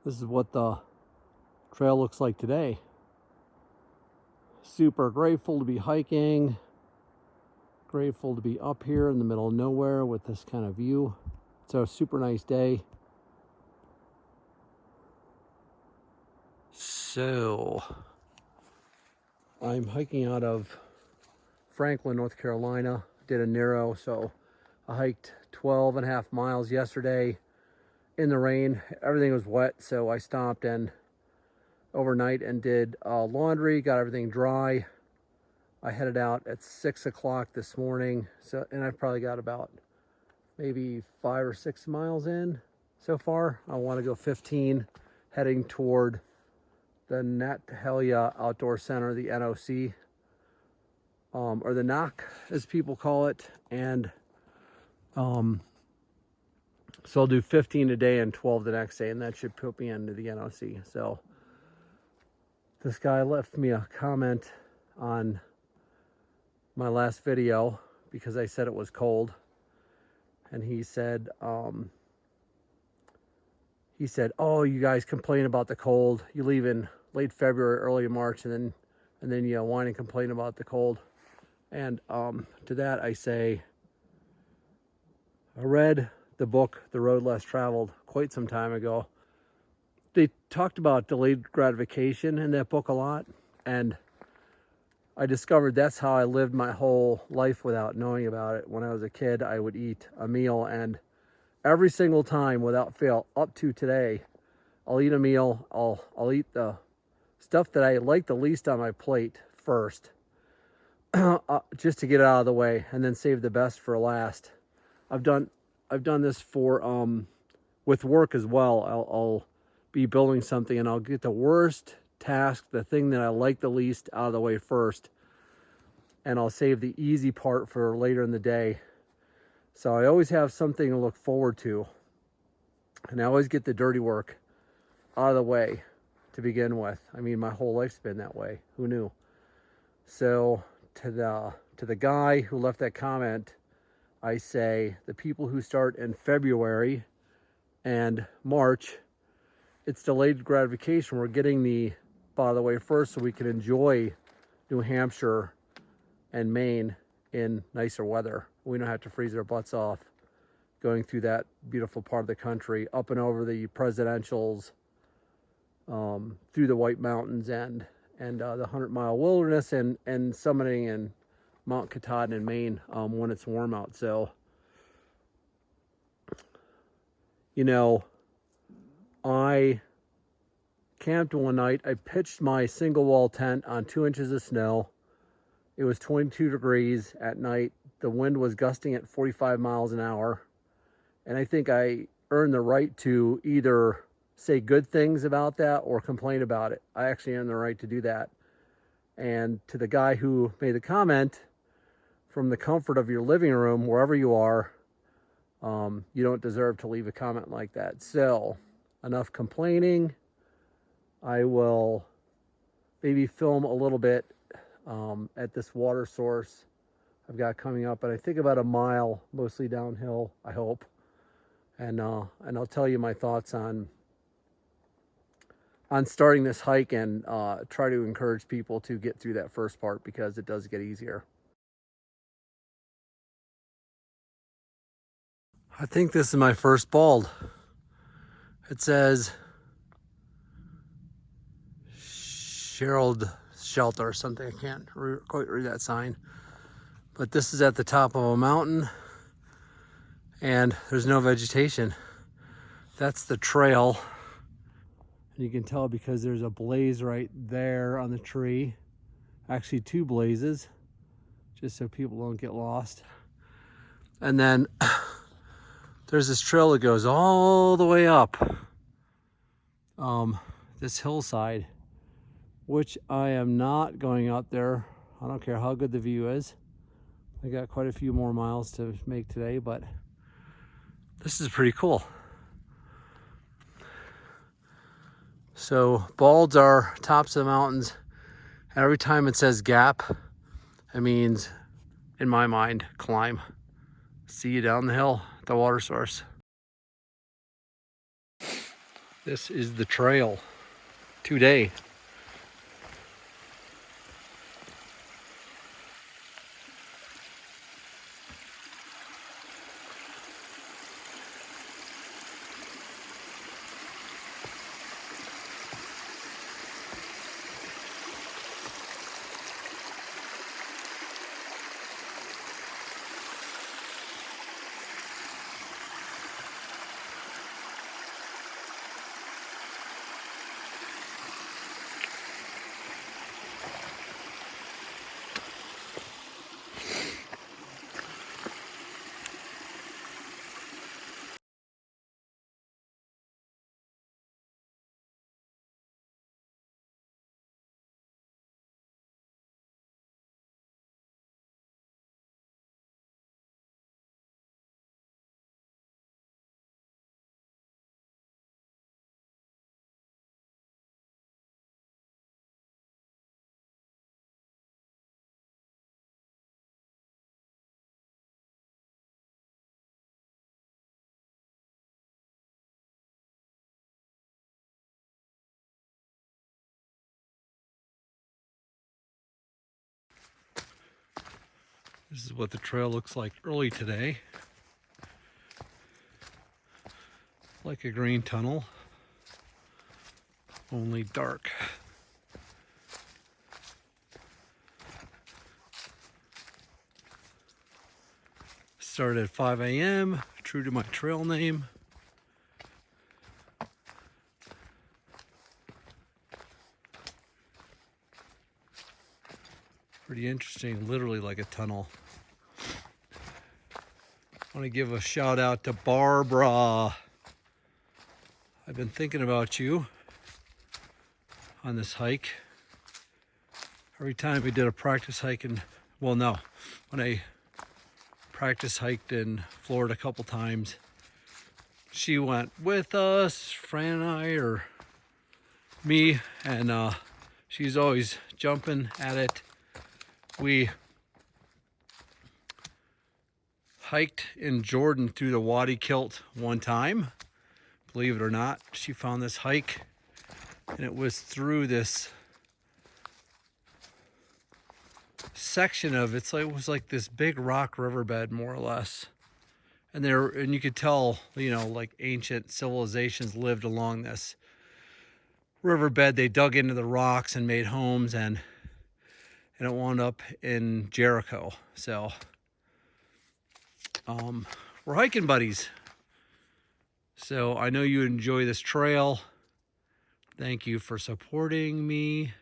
This is what the trail looks like today. Super grateful to be hiking. Grateful to be up here in the middle of nowhere with this kind of view. It's a super nice day. So, I'm hiking out of Franklin, North Carolina. Did a narrow, so I hiked 12.5 miles yesterday in the rain. Everything was wet, so I stopped and overnight and did laundry, got everything dry. I headed out at 6 o'clock this morning, and I've probably got about maybe 5 or 6 miles in so far. I want to go 15, heading toward the Appalachian Outdoor Center, the NOC, or the NOC as people call it. And so I'll do 15 a day and 12 the next day, and that should put me into the NOC. So this guy left me a comment on my last video because I said it was cold, and he said, "Oh, you guys complain about the cold. You leave in late February, early March, and then you whine and complain about the cold." And to that I say, I read the book The Road Less Traveled quite some time ago. They talked about delayed gratification in that book a lot, and I discovered that's how I lived my whole life without knowing about it. When I was a kid, I would eat a meal, and every single time without fail up to today, I'll eat a meal. I'll eat the stuff that I like the least on my plate first, just to get it out of the way, and then save the best for last. I've done this for with work as well. I'll be building something and I'll get the worst task, the thing that I like the least, out of the way first, and I'll save the easy part for later in the day. So I always have something to look forward to, and I always get the dirty work out of the way to begin with. I mean, my whole life's been that way. Who knew? So to the guy who left that comment, I say the people who start in February and March, it's delayed gratification. We're getting the out of the way first so we can enjoy New Hampshire and Maine in nicer weather. We don't have to freeze our butts off going through that beautiful part of the country, up and over the presidentials, through the White Mountains and the 100-mile wilderness, and summiting in Mount Katahdin in Maine when it's warm out. So, you know, I camped one night. I pitched my single wall tent on 2 inches of snow. It was 22 degrees at night. The wind was gusting at 45 miles an hour. And I think I earned the right to either say good things about that or complain about it. I actually earned the right to do that. And to the guy who made the comment, from the comfort of your living room, wherever you are, you don't deserve to leave a comment like that. So, enough complaining. I will maybe film a little bit at this water source I've got coming up, but I think about a mile, mostly downhill, I hope. And I'll tell you my thoughts on starting this hike, and try to encourage people to get through that first part, because it does get easier. I think this is my first bald. It says Sherald Shelter or something. I can't quite read that sign. But this is at the top of a mountain, and there's no vegetation. That's the trail. And you can tell because there's a blaze right there on the tree. Actually, 2 blazes, just so people don't get lost. And then there's this trail that goes all the way up this hillside, which I am not going out there. I don't care how good the view is. I got quite a few more miles to make today, but this is pretty cool. So balds are tops of the mountains, and every time it says gap, it means, in my mind, climb. See you down the hill, the water source. This is the trail today. This is what the trail looks like early today. Like a green tunnel, only dark. Started at 5 a.m., true to my trail name. Pretty interesting, literally like a tunnel. I want to give a shout out to Barbara. I've been thinking about you on this hike. Every time we did a practice hike when I practice hiked in Florida a couple times, she went with us, Fran and I, or me, and she's always jumping at it. We hiked in Jordan through the Wadi Kilt one time. Believe it or not, she found this hike, and it was through this section of it was like this big rock riverbed, more or less. And you could tell, like ancient civilizations lived along this riverbed. They dug into the rocks and made homes, and it wound up in Jericho. So we're hiking buddies. So I know you enjoy this trail. Thank you for supporting me.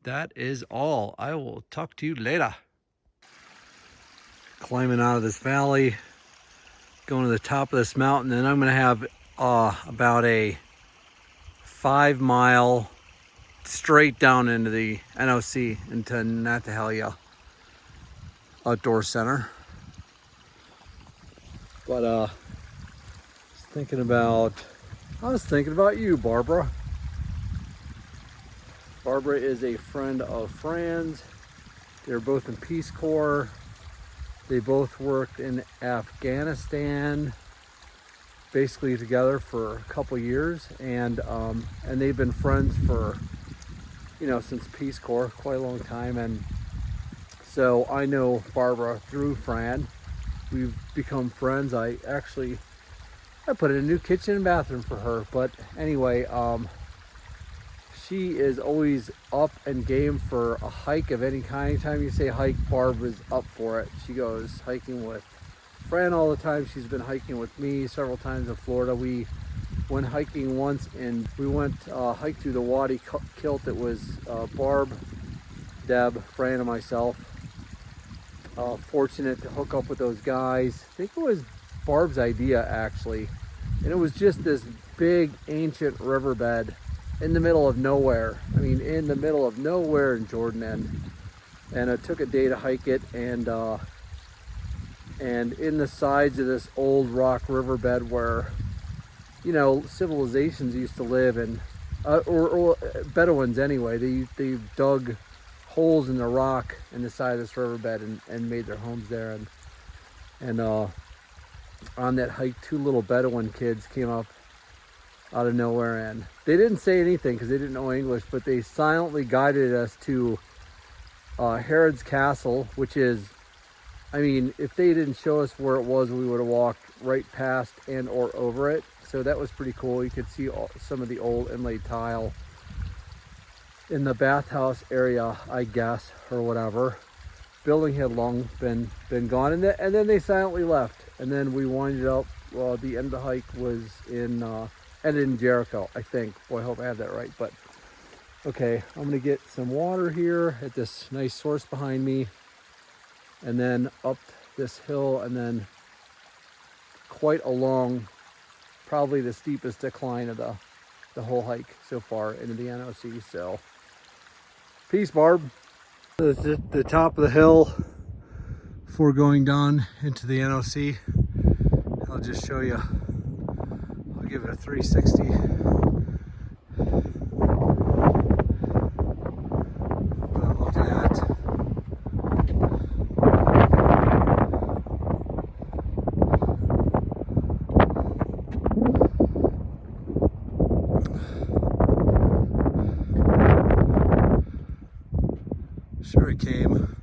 That is all. I will talk to you later. Climbing out of this valley, going to the top of this mountain, and I'm going to have about a 5-mile straight down into the NOC, into Natahalia Outdoor Center. But I was thinking about you, Barbara. Barbara is a friend of Fran's. They're both in Peace Corps. They both worked in Afghanistan, basically together for a couple years, and they've been friends for, since Peace Corps, quite a long time. And so I know Barbara through Fran. We've become friends. I put in a new kitchen and bathroom for her. But anyway, she is always up and game for a hike of any kind. Anytime you say hike, Barb is up for it. She goes hiking with Fran all the time. She's been hiking with me several times in Florida. We went hiking once, and we went hiked through the Wadi Kilt. It was Barb, Deb, Fran, and myself. Fortunate to hook up with those guys. I think it was Barb's idea, actually. And it was just this big ancient riverbed in the middle of nowhere. I mean, in the middle of nowhere in Jordan. And it took a day to hike it. And in the sides of this old rock riverbed where, civilizations used to live, and or Bedouins anyway, they dug holes in the rock in the side of this riverbed and made their homes there. And on that hike, 2 little Bedouin kids came up out of nowhere, and they didn't say anything because they didn't know English, but they silently guided us to Herod's Castle, which is, I mean, if they didn't show us where it was, we would have walked right past and or over it. So that was pretty cool. You could see some of the old inlaid tile in the bathhouse area, I guess, or whatever. Building had long been gone, and then they silently left. And then we winded up, well, the end of the hike was ended in Jericho, I think. Boy, I hope I have that right. But okay, I'm gonna get some water here at this nice source behind me, and then up this hill, and then quite a long, probably the steepest decline of the whole hike so far into the NOC. So peace, Barb. This is the top of the hill before going down into the NOC. I'll just show you. I'll give it a 360. What I'm looking at. Sure, it came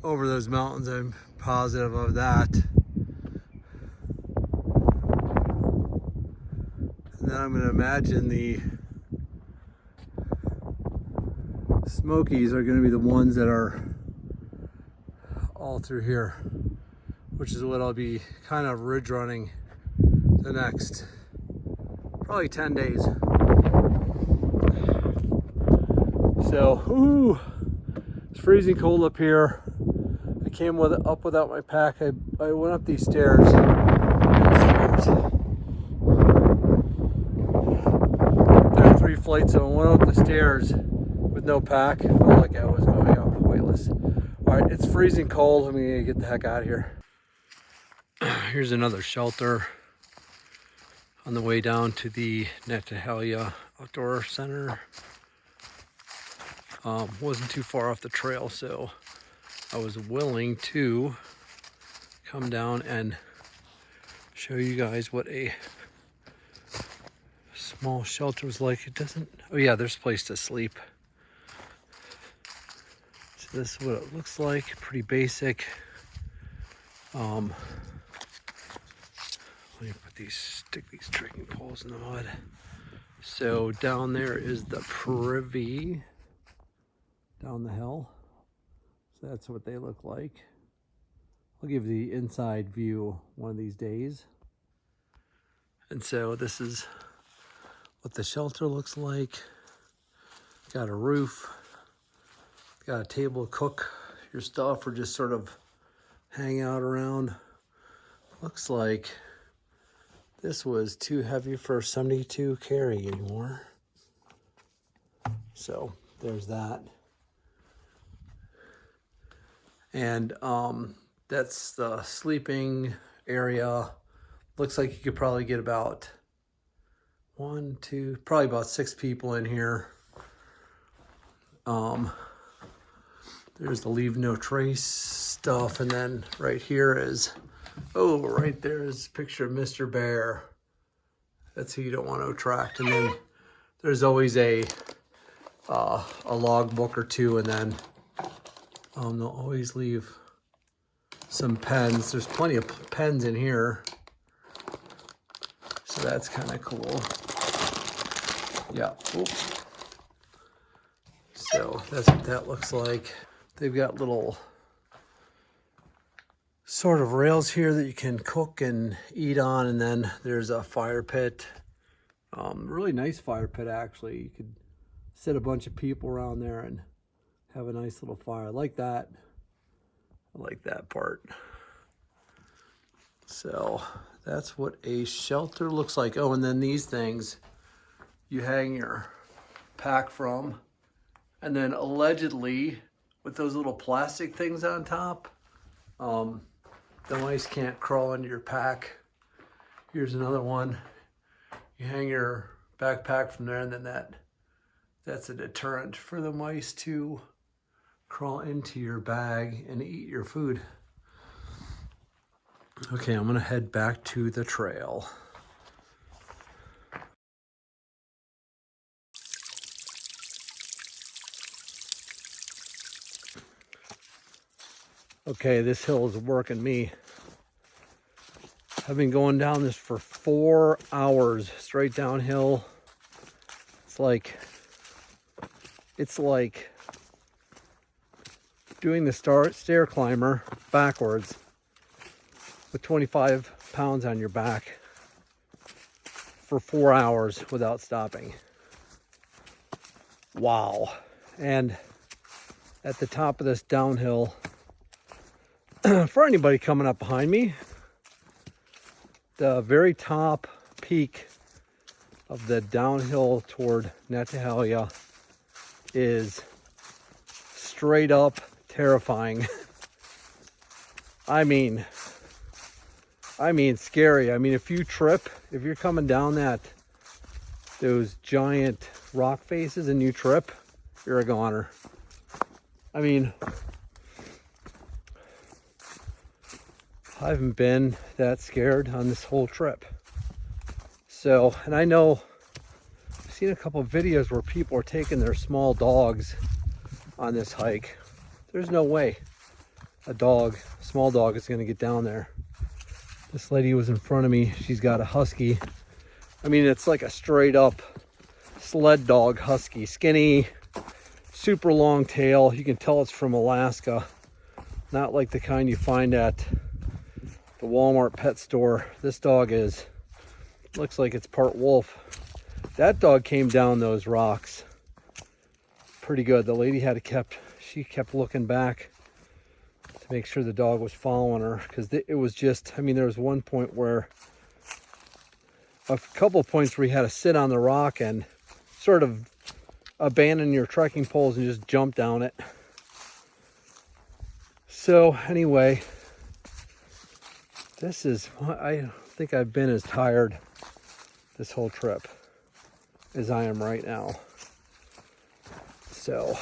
over those mountains. I'm positive of that. And then I'm going to imagine the Smokies are going to be the ones that are all through here, which is what I'll be kind of ridge running the next probably 10 days. So, ooh, it's freezing cold up here. I came up without my pack. I went up these stairs. There are 3 flights, so I went up the stairs with no pack. I felt like I was going up weightless. All right, it's freezing cold. I'm gonna get the heck out of here. Here's another shelter on the way down to the Natahalia Outdoor Center. Wasn't too far off the trail, so I was willing to come down and show you guys what a small shelter was like. It doesn't, oh yeah, there's a place to sleep. So this is what it looks like, pretty basic. Let me stick these trekking poles in the mud. So down there is the privy down the hill. So that's what they look like. I'll give the inside view one of these days. And so this is what the shelter looks like. Got a roof, got a table to cook your stuff or just sort of hang out around. Looks like this was too heavy for somebody to carry anymore. So there's that. And that's the sleeping area. Looks like you could probably get about probably about 6 people in here. There's the leave no trace stuff, and then right here is, oh, right there is a picture of Mr. Bear. That's who you don't want to attract. And then there's always a log book or two, and then they'll always leave some pens. There's plenty of pens in here, so that's kind of cool. Yeah. Oops. So that's what that looks like. They've got little sort of rails here that you can cook and eat on, and then there's a fire pit. Really nice fire pit, actually. You could sit a bunch of people around there and have a nice little fire. I like that. I like that part. So that's what a shelter looks like. Oh, and then these things you hang your pack from. And then allegedly, with those little plastic things on top, the mice can't crawl into your pack. Here's another one. You hang your backpack from there, and then that's a deterrent for the mice to crawl into your bag and eat your food. Okay, I'm gonna head back to the trail. Okay, this hill is working me. I've been going down this for 4 hours straight downhill. It's like doing the stair climber backwards with 25 pounds on your back for 4 hours without stopping. Wow. And at the top of this downhill, for anybody coming up behind me, the very top peak of the downhill toward Natahalia is straight up terrifying. I mean scary. I mean, if you trip, if you're coming down those giant rock faces and you trip, you're a goner. I mean, I haven't been that scared on this whole trip. So, and I know I've seen a couple of videos where people are taking their small dogs on this hike. There's no way a small dog is going to get down there. This lady was in front of me. She's got a husky. I mean, it's like a straight up sled dog husky. Skinny, super long tail. You can tell it's from Alaska. Not like the kind you find at the Walmart pet store. This dog looks like it's part wolf. That dog came down those rocks pretty good. The lady she kept looking back to make sure the dog was following her, because it was just, I mean, there was one point where, a couple of points where you had to sit on the rock and sort of abandon your trekking poles and just jump down it. So anyway, I don't think I've been as tired this whole trip as I am right now. So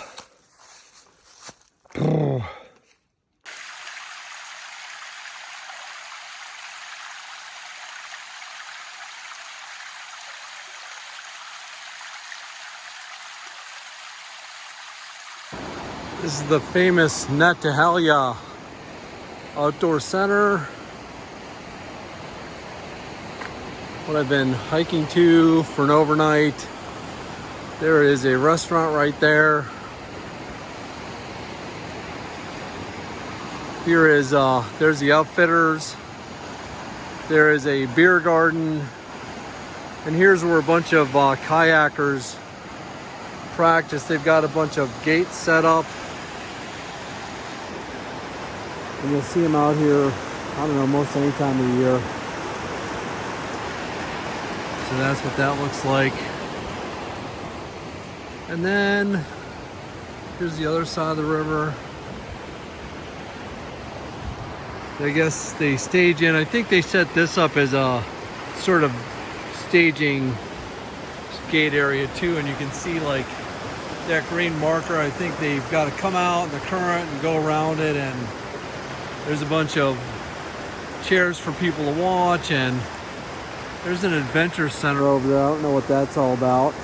this is the famous Natahalia Outdoor Center. What I've been hiking to for an overnight. There is a restaurant right there. There's the Outfitters. There is a beer garden. And here's where a bunch of kayakers practice. They've got a bunch of gates set up. And you'll see them out here, I don't know, most any time of the year. So that's what that looks like. And then here's the other side of the river. I guess they stage in. I think they set this up as a sort of staging gate area too. And you can see like that green marker. I think they've got to come out in the current and go around it. And there's a bunch of chairs for people to watch. And there's an adventure center over there. I don't know what that's all about.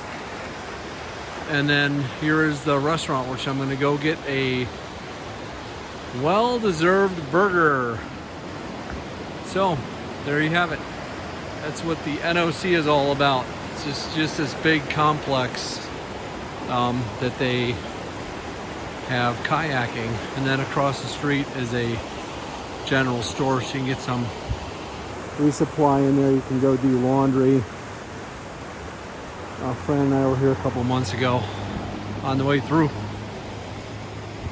And then here is the restaurant, which I'm going to go get a well-deserved burger. So there you have it. That's what the NOC is all about. It's just this big complex that they have kayaking, and then across the street is a general store, so you can get some resupply in there. You can go do laundry. A friend and I were here a couple months ago on the way through.